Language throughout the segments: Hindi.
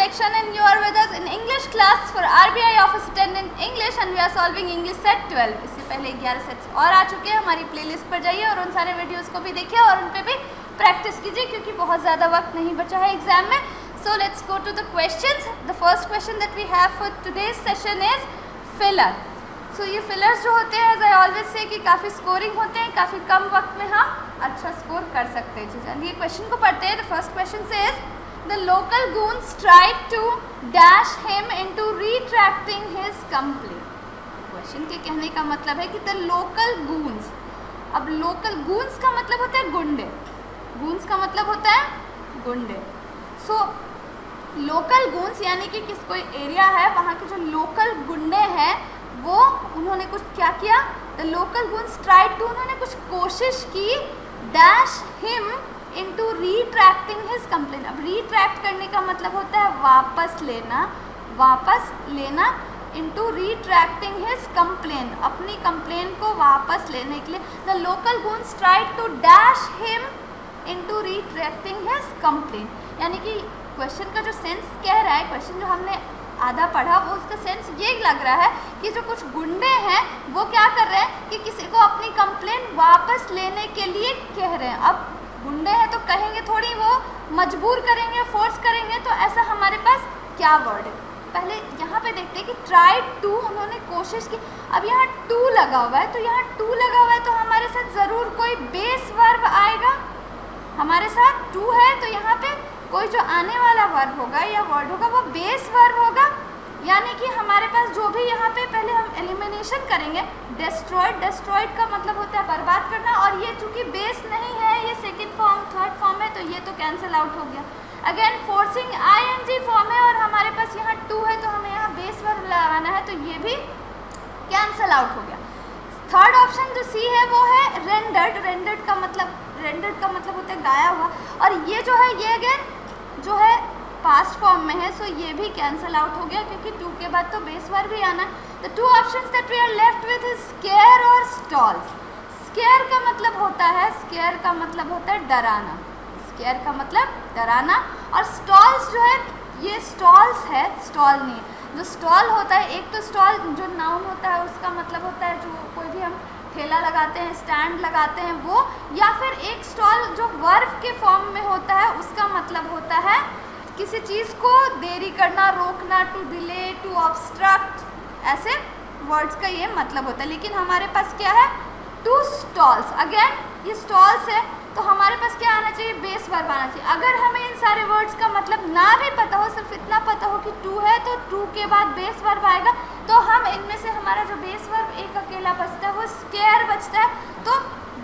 Selection and you are with us in English class for RBI Office Attendant English and we are solving English set 12. इससे पहले 11 सेट्स और आ चुके हैं. हमारी प्लेलिस्ट पर जाइए और उन सारे वीडियोस को भी देखिए और उन पे भी प्रैक्टिस कीजिए क्योंकि बहुत ज़्यादा वक्त नहीं बचा है एग्जाम में. So let's go to the questions. The first question that we have for today's session is filler. So ये fillers जो होते हैं as I always say कि काफ़ी स्कोरिंग होते हैं, काफ़ी कम वक्त में हम अच्छा स्कोर कर सकते हैं. चलिए क्वेश्चन को पढ़ते हैं. The first question says the local goons tried to dash him into retracting his complaint. Question के कहने का मतलब है कि the local goons. अब local goons का मतलब होता है गुंडे. goons का मतलब होता है गुंडे. So लोकल गूंस यानी कि कोई एरिया है वहाँ के जो लोकल गुंडे हैं वो उन्होंने कुछ क्या किया. The local goons tried to, उन्होंने कुछ कोशिश की dash him into retracting his complain. अब रिट्रैक्ट करने का मतलब होता है वापस लेना इनटू रिट्रैक्टिंग हिज कंप्लेन, अपनी कंप्लेन को वापस लेने के लिए. The local goons tried to dash him into retracting his complain. यानी कि क्वेश्चन का जो सेंस कह रहा है, क्वेश्चन जो हमने आधा पढ़ा वो उसका सेंस ये लग रहा है कि जो कुछ गुंडे हैं वो क्या कर रहे हैं कि किसी को अपनी कंप्लेन वापस लेने के लिए कह रहे हैं. अब गुंडे हैं तो कहेंगे थोड़ी, वो मजबूर करेंगे, फोर्स करेंगे. तो ऐसा हमारे पास क्या वर्ड है. पहले यहाँ पे देखते हैं कि ट्राइड टू, उन्होंने कोशिश की. अब यहाँ टू लगा हुआ है, तो यहाँ टू लगा हुआ है तो हमारे साथ ज़रूर कोई बेस वर्ब आएगा. हमारे साथ टू है तो यहाँ पे कोई जो आने वाला वर्ब होगा या वर्ड होगा वो बेस वर्ब होगा. यानी कि हमारे पास जो भी यहाँ पे पहले हम एलिमिनेशन करेंगे. डिस्ट्रॉयड का मतलब होता है बर्बाद करना और ये चूँकि बेस नहीं है, ये सेकंड फॉर्म थर्ड फॉर्म है, तो ये तो कैंसिल आउट हो गया. अगेन फोर्सिंग ING फॉर्म है और हमारे पास यहाँ टू है तो हमें यहाँ बेस वर्ब लगाना है, तो ये भी कैंसिल आउट हो गया. थर्ड ऑप्शन जो सी है वो है रेंडर्ड. रेंडर्ड का मतलब होता है गाया हुआ. और ये जो है ये अगेन जो है पास्ट फॉर्म में है, सो ये भी कैंसिल आउट हो गया क्योंकि टू के बाद तो बेस वर्ब भी आना. The two options that we are left with is scare और स्टॉल्स. स्केयर का मतलब होता है डराना. स्केयर का मतलब डराना. और स्टॉल्स जो है ये स्टॉल्स है, स्टॉल नहीं है. जो स्टॉल होता है, एक तो स्टॉल जो नाउन होता है उसका मतलब होता है जो कोई भी हम ठेला लगाते हैं, स्टैंड लगाते हैं वो, या फिर एक स्टॉल जो वर्ब के फॉर्म में होता है उसका मतलब होता है किसी चीज़ को देरी करना, रोकना, टू डिले, टू ऑब्स्ट्रक्ट, ऐसे वर्ड्स का ये मतलब होता है. लेकिन हमारे पास क्या है, टू स्टॉल्स. अगेन ये स्टॉल्स है तो हमारे पास क्या आना चाहिए, बेस वर्ब आना चाहिए. अगर हमें इन सारे वर्ड्स का मतलब ना भी पता हो, सिर्फ इतना पता हो कि टू है तो टू के बाद बेस वर्ब आएगा, तो हम इनमें से हमारा जो बेस वर्ब एक अकेला बचता है वो स्केयर बचता है. तो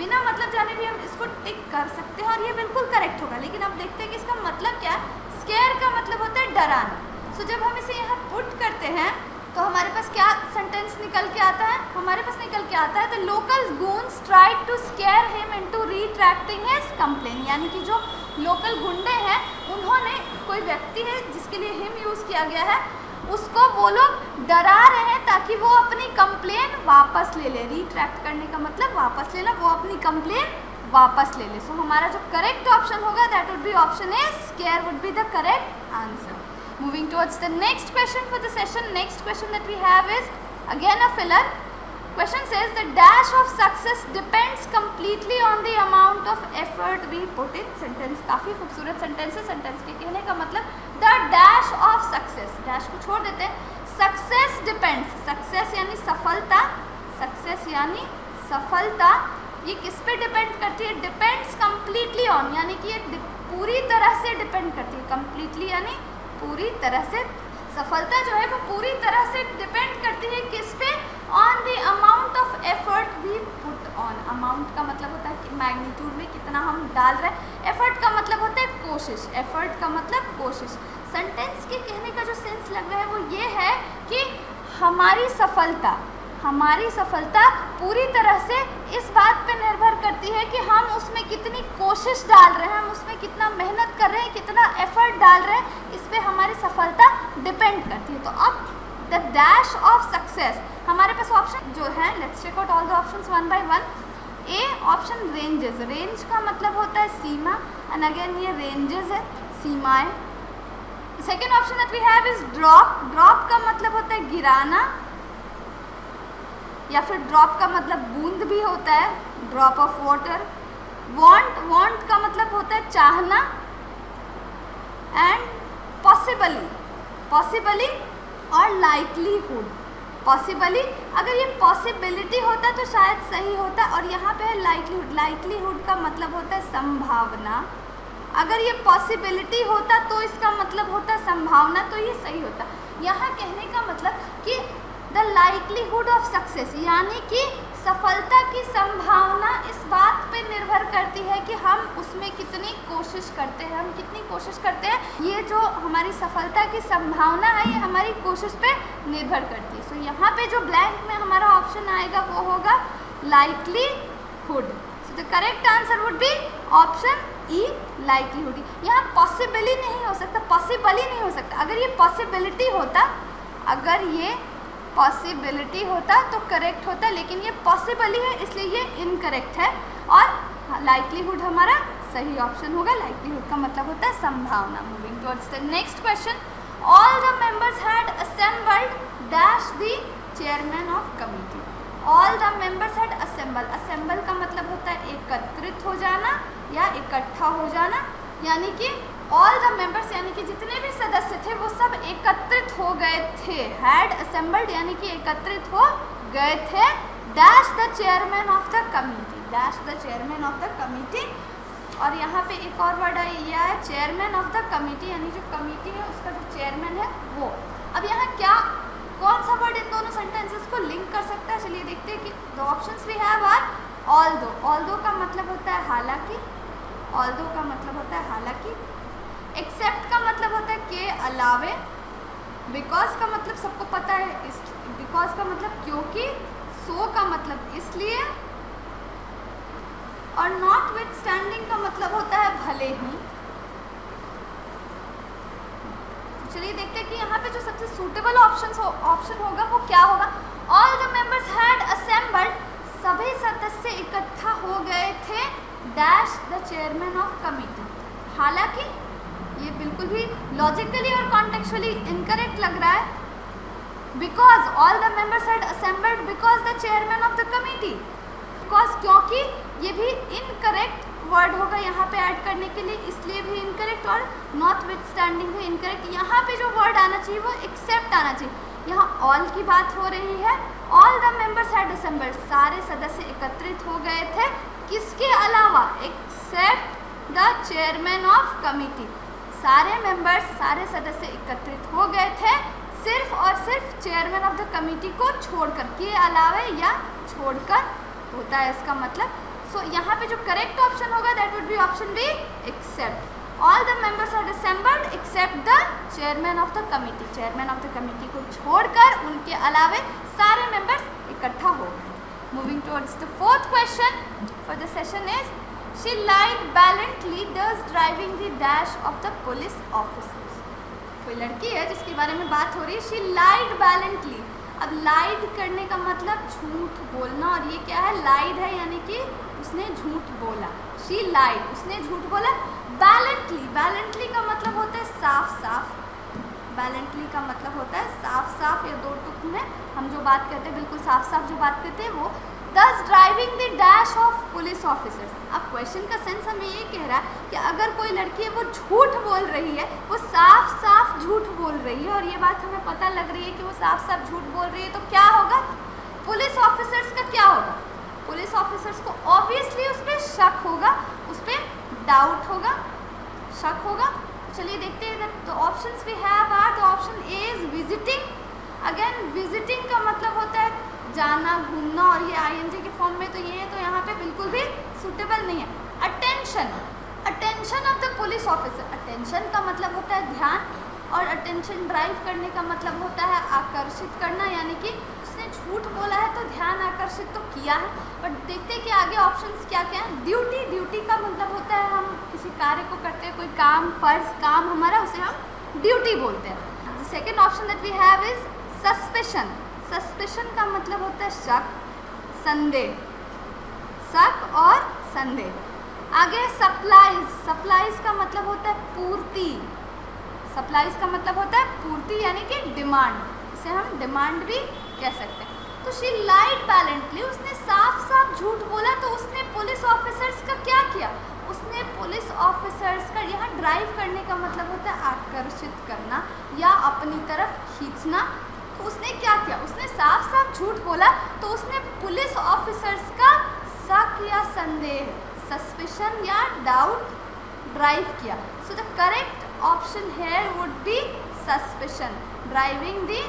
बिना मतलब जाने भी हम इसको टिक कर सकते हैं और ये बिल्कुल करेक्ट होगा. लेकिन अब देखते हैं कि इसका मतलब क्या है. स्केयर का मतलब होता है डराना. सो जब हम इसे यहाँ पुट करते हैं तो हमारे पास क्या सेंटेंस निकल के आता है, हमारे पास निकल के आता है the local goons tried to scare him into retracting his complain. यानी कि जो लोकल गुंडे हैं उन्होंने, कोई व्यक्ति है जिसके लिए हिम यूज़ किया गया है, उसको वो लोग डरा रहे हैं ताकि वो अपनी कंप्लेन वापस ले ले. रिट्रैक्ट करने का मतलब वापस लेना, वो अपनी कंप्लेन वापस ले ले. सो हमारा जो करेक्ट ऑप्शन होगा that would be option A, square would be the correct answer. Moving towards the next question for the session. Next question that we have is again a filler. Question says the dash of success depends completely on the amount of effort we put in. Sentence काफ़ी खूबसूरत सेंटेंस है. सेंटेंस के कहने का मतलब the dash of success. dash को छोड़ देते हैं. Success depends. Success यानी सफलता. Success यानी सफलता. ये किस पे डिपेंड करती है, डिपेंड्स completely on, यानी कि ये पूरी तरह से डिपेंड करती है. completely यानी पूरी तरह से. सफलता जो है वो पूरी तरह से डिपेंड करती है किस पे, on the amount of effort we put on. Amount का मतलब होता है कि मैग्नीट्यूड में कितना हम डाल रहे हैं. एफर्ट का मतलब होता है कोशिश. एफर्ट का मतलब कोशिश. सेंटेंस के कहने का जो सेंस लग रहा है वो ये है कि हमारी सफलता पूरी तरह से इस बात पे निर्भर करती है कि हम उसमें कितनी कोशिश डाल रहे हैं, हम उसमें कितना मेहनत कर रहे हैं, कितना एफर्ट डाल रहे हैं, इस पे हमारी सफलता डिपेंड करती है. तो अब द डैश ऑफ सक्सेस, हमारे पास ऑप्शन जो है, let's check out all the options one by one. A option ranges. Range का मतलब होता है सीमा, एंड अगेन ये रेंजेस है, सीमाएं. Second option that we have is drop. Drop का मतलब होता है गिराना, या फिर ड्रॉप का मतलब बूंद भी होता है, drop of water. Want, want का मतलब होता है चाहना। एंड पॉसिबली, पॉसिबली और लाइकलीहुड। पॉसिबली, अगर ये पॉसिबिलिटी होता तो शायद सही होता, और यहाँ पे है लाइकलीहुड। लाइकलीहुड का मतलब होता है संभावना। अगर ये पॉसिबिलिटी होता तो इसका मतलब होता है संभावना, तो ये सही होता। यहाँ कहने का मतलब कि द लाइकलीहुड ऑफ सक्सेस, यानी कि सफलता की संभावना इस बात पे निर्भर करती है कि हम उसमें कितनी कोशिश करते हैं, हम कितनी कोशिश करते हैं। ये जो हमारी सफलता की संभावना है ये हमारी कोशिश पे निर्भर करती है। सो यहाँ पे जो ब्लैंक में हमारा ऑप्शन आएगा वो होगा likelihood. So the correct answer would be option E, likelihood. यहाँ पॉसिबली नहीं हो सकता, पॉसिबली नहीं हो सकता। अगर ये पॉसिबिलिटी होता, अगर ये पॉसिबिलिटी होता तो करेक्ट होता, लेकिन ये पॉसिबली है इसलिए ये इनकरेक्ट है, और लाइकलीहुड हमारा सही ऑप्शन होगा। लाइकलीहुड का मतलब होता है संभावना। Moving towards the next question, all the members had assembled dash the chairman of committee. All the members had assemble. Assemble का मतलब होता है एकत्रित हो जाना या इकट्ठा हो जाना, यानी कि ऑल द मेंबर्स यानी कि जितने भी सदस्य थे वो सब एकत्रित हो गए थे। हैड असेंबल्ड यानी कि एकत्रित हो गए थे। Dash the chairman of the committee. Dash the chairman of the committee. और यहाँ पे एक और वर्ड आया है चेयरमैन ऑफ द कमिटी, यानी जो कमिटी है उसका जो चेयरमैन है वो। अब यहाँ क्या, कौन सा वर्ड इन दोनों सेंटेंसेस को लिंक कर सकता है? चलिए देखते हैं कि the options we have are although. Although का मतलब होता है हालांकि। ऑल्दो का मतलब होता है हालांकि। एक्सेप्ट का मतलब होता है के अलावे। बिकॉज का मतलब सबको पता है, इस बिकॉज का मतलब क्योंकि। सो का मतलब इसलिए। और नॉट विथ स्टैंडिंग का मतलब होता है भले ही। चलिए देखते हैं कि यहाँ पे जो सबसे सूटेबल ऑप्शन होगा वो क्या होगा। All the members had assembled, सभी सदस्य इकट्ठा हो गए थे। Dash the chairman of committee. हालांकि ये बिल्कुल भी लॉजिकली और कॉन्टेक्चुअली इनकरेक्ट लग रहा है। Because all the members had assembled because the chairman of the committee. Because क्योंकि ये भी इनकरेक्ट वर्ड होगा यहाँ पे ऐड करने के लिए, इसलिए भी इनकरेक्ट। और नॉट विथ स्टैंडिंग भी इनकरेक्ट। यहाँ पे जो वर्ड आना चाहिए वो एक्सेप्ट आना चाहिए। यहाँ ऑल की बात हो रही है। All the members had assembled, सारे सदस्य एकत्रित हो गए थे। किसके अलावा? Except the chairman of committee. सारे मेंबर्स, सारे सदस्य एकत्रित हो गए थे सिर्फ और सिर्फ चेयरमैन ऑफ द कमिटी को छोड़कर, के अलावे या छोड़कर होता है इसका मतलब। सो यहाँ पे जो करेक्ट ऑप्शन होगा that would be option B, except. All the members are assembled except the chairman of the committee. Chairman of the committee को छोड़कर उनके अलावे सारे मेंबर्स इकट्ठा हो गए। Moving towards the fourth question for the session is, she lied valiantly thus driving the dash of the police officers। कोई लड़की है जिसके बारे में बात हो रही है, she lied valiantly। अब लाइड करने का मतलब झूठ बोलना, और ये क्या है? लाइड है, यानी कि उसने झूठ बोला। she lied, उसने झूठ बोला। valiantly, valiantly का मतलब होता है साफ साफ। valiantly का मतलब होता है साफ साफ या दो टुक में हम जो बात करते हैं, बिल्कुल साफ साफ जो बात करते हैं वो। Thus driving the dash of police officers। अब क्वेश्चन का सेंस हमें ये कह रहा है कि अगर कोई लड़की है वो झूठ बोल रही है, वो साफ साफ झूठ बोल रही है, और ये बात हमें पता लग रही है कि वो साफ साफ झूठ बोल रही है, तो क्या होगा? पुलिस ऑफिसर्स का क्या होगा? पुलिस ऑफिसर्स को ऑब्वियसली उस पर शक होगा, उस पर डाउट होगा, शक होगा। चलिए देखते हैं। तो options we have are, the option A is visiting. Again visiting का मतलब होता है जाना, घूमना, और ये आईएनजी के फॉर्म में तो ये है, तो यहाँ पे बिल्कुल भी सूटेबल नहीं है। Attention, attention of the police officer. Attention का मतलब होता है ध्यान, और अटेंशन ड्राइव करने का मतलब होता है आकर्षित करना, यानी कि उसने झूठ बोला है तो ध्यान आकर्षित तो किया है। बट देखते हैं कि आगे ऑप्शंस क्या क्या हैं। ड्यूटी, ड्यूटी का मतलब होता है हम किसी कार्य को करते हैं, कोई काम, फर्ज, काम हमारा, उसे हम ड्यूटी बोलते हैं। The second option that we have is suspension. Suspension का मतलब होता है शक, संदेह, शक और संदेह। आगे सप्लाईज, सप्लाईज का मतलब होता है पूर्ति, सप्लाईज का मतलब होता है पूर्ति यानी कि डिमांड, इसे हम डिमांड भी कह सकते हैं। तो शी लाइड वैलेंटली, उसने साफ साफ झूठ बोला। तो उसने पुलिस ऑफिसर्स का क्या किया, उसने पुलिस ऑफिसर्स का, यहाँ ड्राइव करने का मतलब होता है आकर्षित करना या अपनी तरफ खींचना। तो उसने क्या किया, उसने साफ साफ झूठ बोला तो उसने पुलिस ऑफिसर्स का शक या संदेह, सस्पिशन या डाउट ड्राइव किया। सो the correct option here would be suspicion, driving the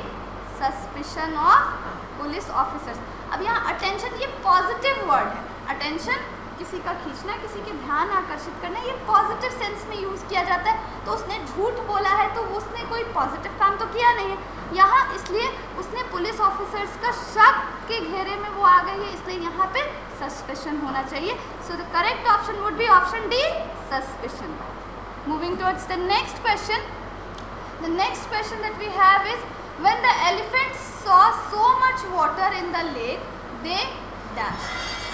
suspicion of police officers. अब यहाँ अटेंशन, ये पॉजिटिव वर्ड है। अटेंशन किसी का खींचना, किसी के ध्यान आकर्षित करना, ये पॉजिटिव सेंस में यूज़ किया जाता है। तो उसने झूठ बोला है तो उसने कोई पॉजिटिव काम तो किया नहीं है यहाँ, इसलिए उसने पुलिस ऑफिसर्स का शक के घेरे में वो आ गई है, इसलिए यहाँ पे सस्पिशन होना चाहिए। So the correct option would be option D, suspicion. Moving towards the next question. The next question that we have is when the elephants saw so much water in the lake they dash।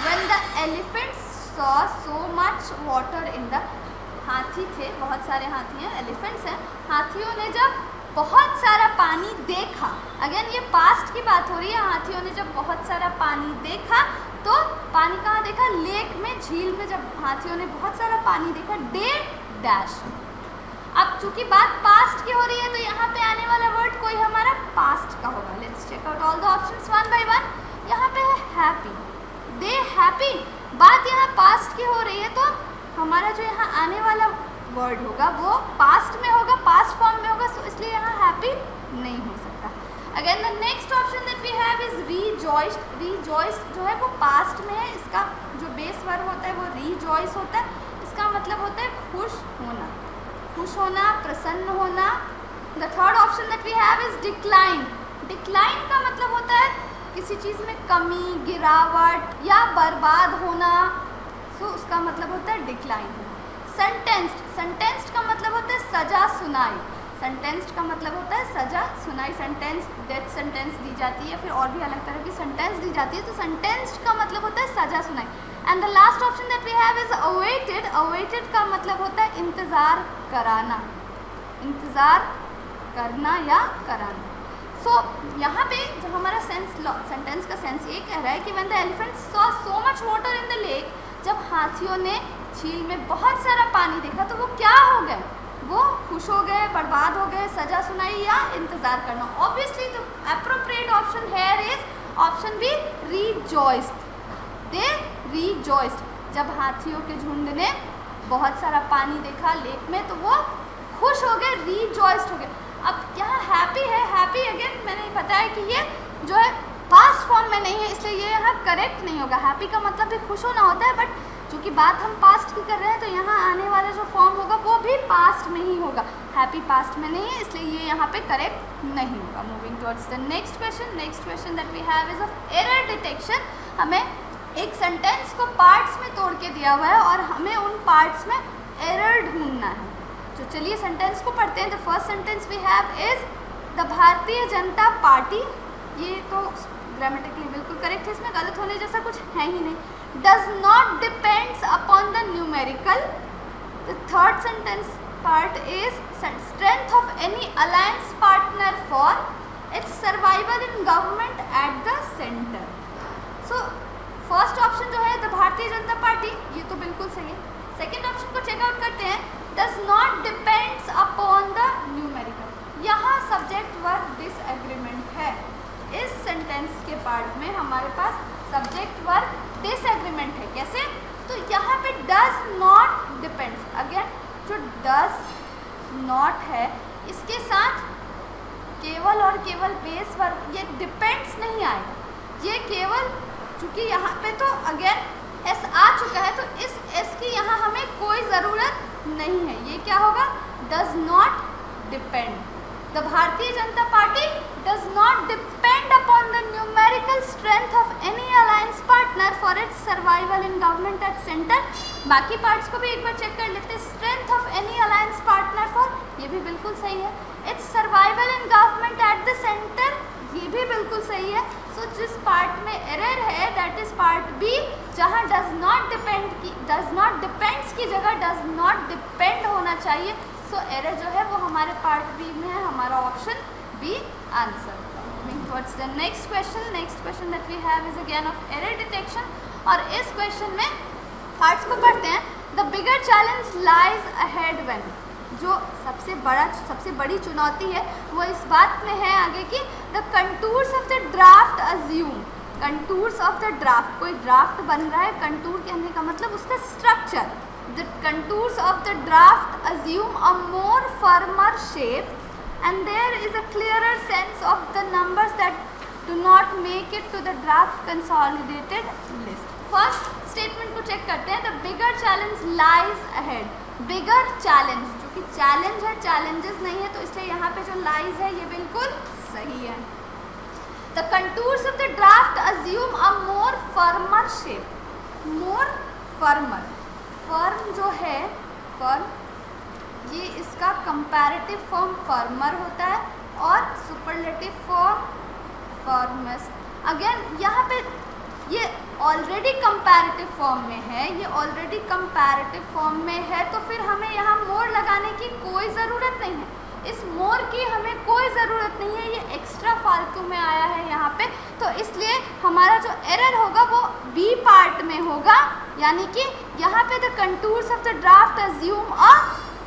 when the elephants saw so much water in the, हाथी थे, बहुत सारे हाथी हैं, एलिफेंट्स हैं, हाथियों ने जब बहुत सारा पानी देखा, अगेन ये पास्ट की बात हो रही है, हाथियों ने जब बहुत सारा पानी देखा तो पानी कहाँ देखा, लेक में, झील में। जब हाथियों ने बहुत सारा पानी देखा, दे डैश। अब चूंकि बात पास्ट की हो रही है तो यहाँ पे आने वाला वर्ड कोई हमारा पास्ट का होगा। Let's check out all the options one by one. यहाँ पे है हैप्पी, दे हैप्पी, बात यहाँ पास्ट की हो रही है तो हमारा जो यहाँ आने वाला वर्ड होगा वो पास्ट में होगा, पास्ट फॉर्म में होगा, सो इसलिए यहाँ हैप्पी नहीं हो सकता। Again the next option that we have is rejoiced. Rejoiced जो है वो पास्ट में है, इसका जो बेस वर्ब होता है वो रीजॉइस होता है, इसका मतलब होता है खुश होना, खुश होना, प्रसन्न होना। The third option that we have is decline. Decline का मतलब होता है किसी चीज़ में कमी, गिरावट या बर्बाद होना, सो उसका मतलब होता है डिक्लाइन। सेंटेंस्ड, सेंटेंस्ड का मतलब होता है सजा सुनाई, सेंटेंस्ड का मतलब होता है सजा सुनाई। सेंटेंस, डेथ सेंटेंस दी जाती है, फिर और भी अलग तरह की सेंटेंस दी जाती है, तो सेंटेंस्ड का मतलब होता है सजा सुनाई। And the last option that we have is awaited. Awaited का मतलब होता है इंतज़ार कराना, इंतज़ार करना या कराना। सो यहाँ पे जो हमारा सेंटेंस का सेंस ये कह रहा है कि when the elephant saw so much water in the lake, जब हाथियों ने झील में बहुत सारा पानी देखा तो वो क्या हो गए, वो खुश हो गए, बर्बाद हो गए, सजा सुनाई या इंतज़ार करना। Obviously the appropriate option here is option B, rejoiced. They rejoiced. जब हाथियों के झुंड ने बहुत सारा पानी देखा लेक में तो वो खुश हो गए, रीजॉइस्ड हो गए। अब यहाँ हैप्पी है, हैप्पी अगेन मैंने बताया कि ये जो है पास्ट फॉर्म में नहीं है, इसलिए ये यहाँ करेक्ट नहीं होगा। हैप्पी का मतलब भी खुश होना होता है, बट चूँकि बात हम पास्ट की कर रहे हैं तो यहाँ आने वाला जो फॉर्म होगा वो भी पास्ट में ही होगा, हैप्पी पास्ट में नहीं है, इसलिए ये यहाँ पे करेक्ट नहीं होगा। Moving towards the next question. Next question that we have is of error detection. हमें एक सेंटेंस को पार्ट्स में तोड़ के दिया हुआ है और हमें उन पार्ट्स में एरर ढूंढना है। तो चलिए सेंटेंस को पढ़ते हैं। The first sentence we have is the Bharatiya Janata party. ये तो ग्रामेटिकली बिल्कुल करेक्ट है, इसमें गलत होने जैसा कुछ है ही नहीं। Does not depends upon the numerical. The third sentence part is strength of any alliance partner for its survival in government at the centre. So first option जो है द भारतीय जनता पार्टी, ये तो बिल्कुल सही है। सेकेंड ऑप्शन को चेकआउट करते हैं। Does not depends upon the numerical. यहाँ सब्जेक्ट वर्ब डिसएग्रीमेंट है। इस सेंटेंस के पार्ट में हमारे पास सब्जेक्ट वर्ब डिसएग्रीमेंट है। कैसे? तो यहाँ पे डज नॉट डिपेंड्स, अगेन जो डज नॉट है इसके साथ केवल और केवल बेस वर्ब, ये डिपेंड्स नहीं आएगा, ये केवल, चूँकि यहाँ पे तो अगेन एस आ चुका है तो इस एस की यहाँ हमें कोई ज़रूरत नहीं है। ये क्या होगा? Does not depend. The Bharatiya Janata party does not depend upon the numerical strength of any alliance partner for its survival in government at centre. बाकी पार्ट्स को भी एक बार चेक कर लेते हैं। Strength of any alliance partner for, ये भी बिल्कुल सही है। It's survival in government at the centre, ये भी बिल्कुल सही है। सो जिस पार्ट में एरर है दैट इज पार्ट बी, जहाँ डज नॉट डिपेंड्स की जगह डज नॉट डिपेंड होना चाहिए। सो एरर जो है वो हमारे पार्ट बी में है हमारा option B answer. Towards the next question that we have is again of error detection, और इस क्वेश्चन में पार्ट्स को पढ़ते हैं। The bigger challenge lies ahead when, जो सबसे बड़ी चुनौती है वो इस बात में है आगे की the contours of the draft assume, contours of the draft, कोई ड्राफ्ट बन रहा है, कंटूर कहने का मतलब उसका structure, the contours of the draft assume a more firmer shape and there is a clearer sense of the numbers that do not make it to the draft consolidated list. First statement को चेक करते हैं, the bigger challenge lies ahead, bigger challenge, जो कि challenge है, challenges नहीं है, तो इसलिए यहाँ पे जो lies है ये बिल्कुल सही है। The contours of the draft assume a more firmer shape, more firmer, firm जो है, firm ये इसका कंपैरेटिव फॉर्म फर्मर होता है और सुपरलेटिव फॉर्म फर्मेस्ट। अगेन यहाँ पे ये ऑलरेडी कंपैरेटिव फॉर्म में है, ये ऑलरेडी कंपैरेटिव फॉर्म में है, तो फिर हमें यहाँ मोर लगाने की कोई ज़रूरत नहीं है, इस मोर की हमें कोई ज़रूरत नहीं है, ये एक्स्ट्रा फालतू में आया है यहाँ पे, तो इसलिए हमारा जो एरर होगा वो बी पार्ट में होगा, यानी कि यहाँ पे the contours of the draft assume a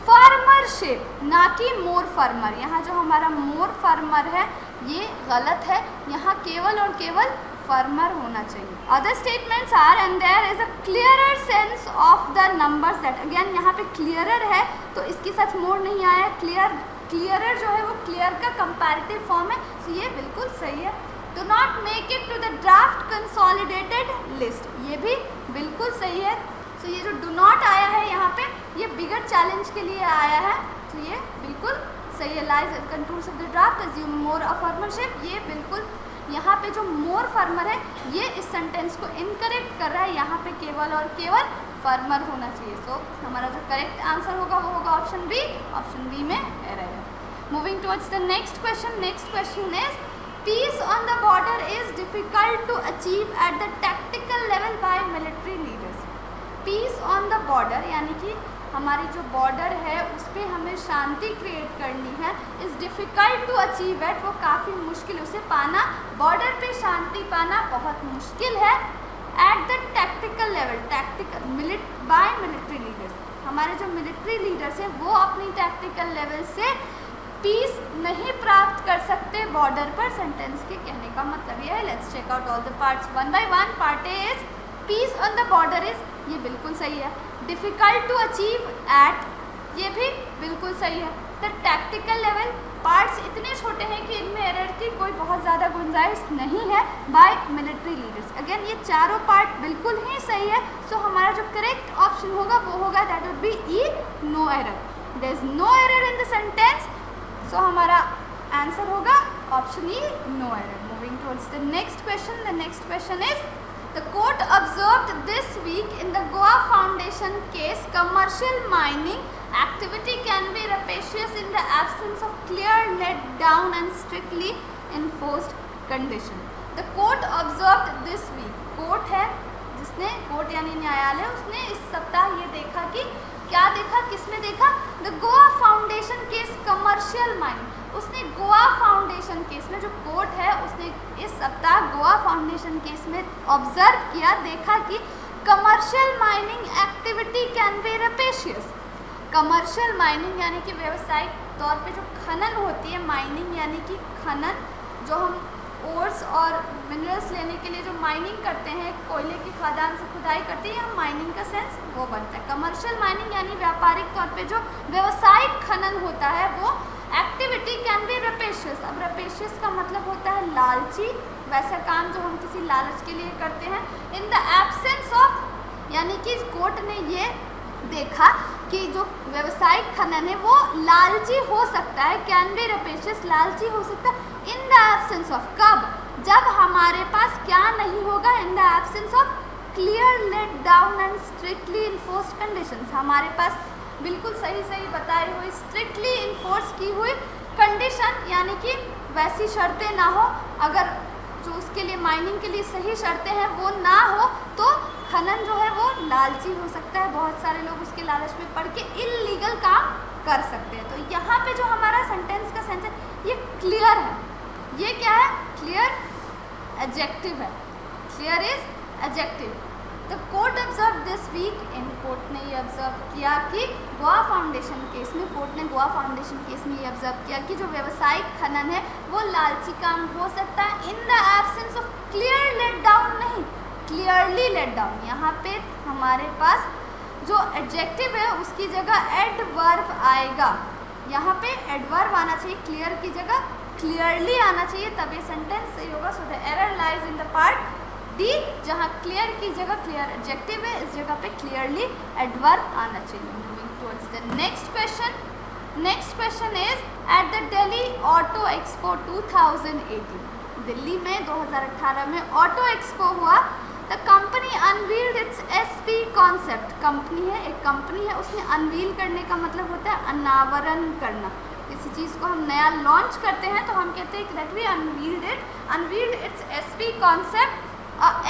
firmer shape, ना कि मोर फर्मर। यहाँ जो हमारा मोर फर्मर है ये गलत है, यहाँ केवल और केवल फर्मर होना चाहिए। Other statements are and there is a clearer sense of the numbers that, again यहाँ पे क्लियरर है तो इसके साथ मोर नहीं आया, क्लियरर जो है वो क्लियर का कंपैरेटिव फॉर्म है, तो ये बिल्कुल सही है। Do not make it to the draft consolidated list, ये भी बिल्कुल सही है। तो ये जो डू नॉट आया है यहाँ पे ये बिगर चैलेंज के लिए आया है, तो ये बिल्कुल सही है। Lies contours of the draft assume more a firmer shape, ये बिल्कुल, यहाँ पे जो मोर फर्मर है ये इस सेंटेंस को इनकरेक्ट कर रहा है, यहाँ पे केवल और केवल फर्मर होना चाहिए। सो हमारा जो करेक्ट आंसर होगा वो होगा ऑप्शन बी में एरर है। Moving towards the next question is peace on the border is difficult to achieve at the tactical level by military leaders. Peace on the border यानी कि हमारी जो बॉर्डर है उस पर हमें शांति क्रिएट करनी है, is difficult to achieve at, वो काफ़ी मुश्किल, उसे पाना, बॉर्डर पे शांति पाना बहुत मुश्किल है। At the tactical level, by military leaders, हमारे जो मिलिट्री लीडर्स हैं वो अपनी टैक्टिकल लेवल से पीस नहीं प्राप्त कर सकते बॉर्डर पर, सेंटेंस के कहने का मतलब ये है। Let's check out all the parts one by one. Part A is peace on the border is, ये बिल्कुल सही है। डिफ़िकल्ट टू अचीव एट, ये भी बिल्कुल सही है। द टैक्टिकल लेवल, पार्ट्स इतने छोटे हैं कि इनमें एरर की कोई बहुत ज़्यादा गुंजाइश नहीं है। बाय मिलिट्री लीडर्स, अगेन ये चारों पार्ट बिल्कुल ही सही है। सो हमारा जो करेक्ट ऑप्शन होगा वो होगा that would be E, no error, there is no error in the sentence, so हमारा आंसर होगा option E, no error. Moving towards the next question is the court observed this week in the Goa Foundation case commercial mining activity can be rapacious in the absence of clear laid down and strictly enforced condition. The court observed this week, court है जिसने, कोर्ट यानी न्यायालय, उसने इस सप्ताह ये देखा कि क्या देखा, किसमें देखा, the Goa foundation case commercial mining, उसने गोवा फाउंडेशन केस में, जो कोर्ट है उसने इस सप्ताह गोवा फाउंडेशन केस में ऑब्जर्व किया, देखा कि commercial mining activity can be rapacious. Commercial mining यानी कि व्यावसायिक तौर पे जो खनन होती है, माइनिंग यानी कि खनन, जो हम ओर्स और मिनरल्स लेने के लिए जो माइनिंग करते हैं, कोयले की खदान से खुदाई करते हैं, माइनिंग का सेंस वो बनता है। कमर्शियल माइनिंग यानी व्यापारिक तौर पे जो व्यावसायिक खनन होता है वो एक्टिविटी कैन बी रेपेशियस। अब रेपेशियस का मतलब होता है लालची, वैसा काम जो हम किसी लालच के लिए करते हैं। इन द एब्सेंस ऑफ, यानी कि कोर्ट ने ये देखा कि जो व्यावसायिक खनन है वो लालची हो सकता है, कैन बी रेपेशियस, लालची हो सकता है। इन द एब्सेंस ऑफ, कब, जब हमारे पास क्या नहीं होगा, in the absence of clear let down and strictly enforced conditions, हमारे पास बिल्कुल सही बताई हुई, स्ट्रिक्टली इन्फोर्स की हुई कंडीशन, यानी कि वैसी शर्तें ना हो, अगर जो उसके लिए माइनिंग के लिए सही शर्तें हैं वो ना हो तो खनन जो है वो लालची हो सकता है। बहुत सारे लोग उसके लालच में पड़ के इल्लीगल काम कर सकते हैं। तो यहाँ पे जो हमारा सेंटेंस क्लियर है। ये क्या है? क्लियर एडजेक्टिव है। Clear is adjective. The court observe this week, इन कोर्ट ने ये ऑब्जर्व किया कि गोवा फाउंडेशन केस में, कोर्ट ने गोवा फाउंडेशन केस में ये ऑब्जर्व किया कि जो व्यवसायिक खनन है वो लालची काम हो सकता है in the absence of clear let down, नहीं क्लियरली लेट डाउन। यहाँ पे हमारे पास जो एडजेक्टिव है उसकी जगह एडवर्ब आएगा। यहाँ पे एडवर्ब आना चाहिए, क्लियर की जगह क्लियरली आना चाहिए, तब ये सेंटेंस सही होगा। सो the error lies in the part D, जहाँ क्लियर की जगह क्लियर एडजेक्टिव है, इस जगह पे क्लियरली एडवर्ब आना चाहिए। Moving towards the next question. Next question is eight the Delhi auto expo 2018, Delhi में 2018 में ऑटो एक्सपो हुआ। The company unveiled its SP concept, company है, एक कंपनी है, उसने अनवील करने का मतलब होता है अनावरण करना। किसी चीज़ को हम नया लॉन्च करते हैं तो हम कहते हैं that we unveiled its SP concept,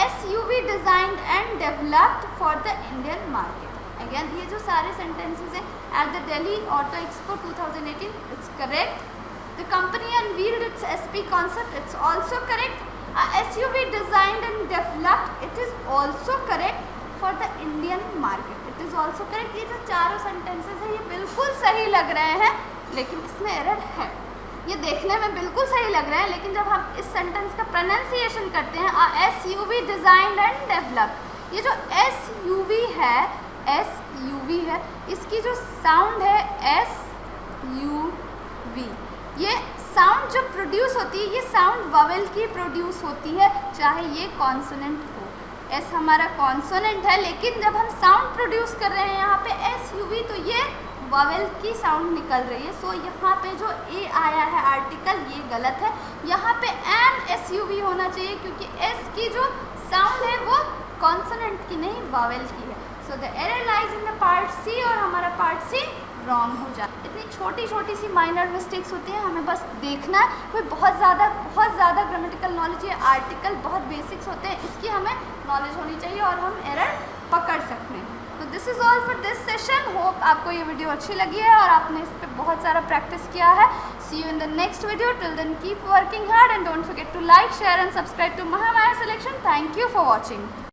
SUV designed and developed for the Indian market. Again ये जो सारे सेंटेंसेस हैं, at the Delhi auto expo 2018, it's correct. The company unveiled its SP concept, it's also correct. SUV designed and developed, it is also correct for the Indian market, it is also correct। ये जो चारों सेंटेंसेस हैं ये बिल्कुल सही लग रहे हैं, लेकिन इसमें एरर है। ये देखने में बिल्कुल सही लग रहे हैं, लेकिन जब हम इस सेंटेंस का प्रोनाउंसिएशन करते हैं SUV designed and developed, ये जो SUV है, इसकी जो साउंड है SUV, ये साउंड जो प्रोड्यूस होती है, ये साउंड वावेल की प्रोड्यूस होती है, चाहे ये कॉन्सोनेंट हो। एस हमारा कॉन्सोनेंट है, लेकिन जब हम साउंड प्रोड्यूस कर रहे हैं यहाँ पे SUV, तो ये वावेल की साउंड निकल रही है। सो यहाँ पे जो ए आया है आर्टिकल, ये गलत है। यहाँ पे एन SUV होना चाहिए, क्योंकि एस की जो साउंड है वो कॉन्सोनेंट की नहीं वावेल की है। So the error lies in the part C, और हमारा पार्ट सी रॉन्ग हो जाए। इतनी छोटी छोटी सी माइनर मिस्टेक्स होती हैं, हमें बस देखना है। कोई बहुत ज़्यादा ग्रामेटिकल नॉलेज या आर्टिकल बहुत बेसिक्स होते हैं, इसकी हमें नॉलेज होनी चाहिए और हम एरर पकड़ सकते हैं। तो this is all for this session. Hope आपको ये वीडियो अच्छी लगी है और आपने इस पर बहुत सारा प्रैक्टिस किया है। See you in the next video. Till then keep working hard and don't forget to like, share and subscribe to Mahamaya selection. Thank you for watching.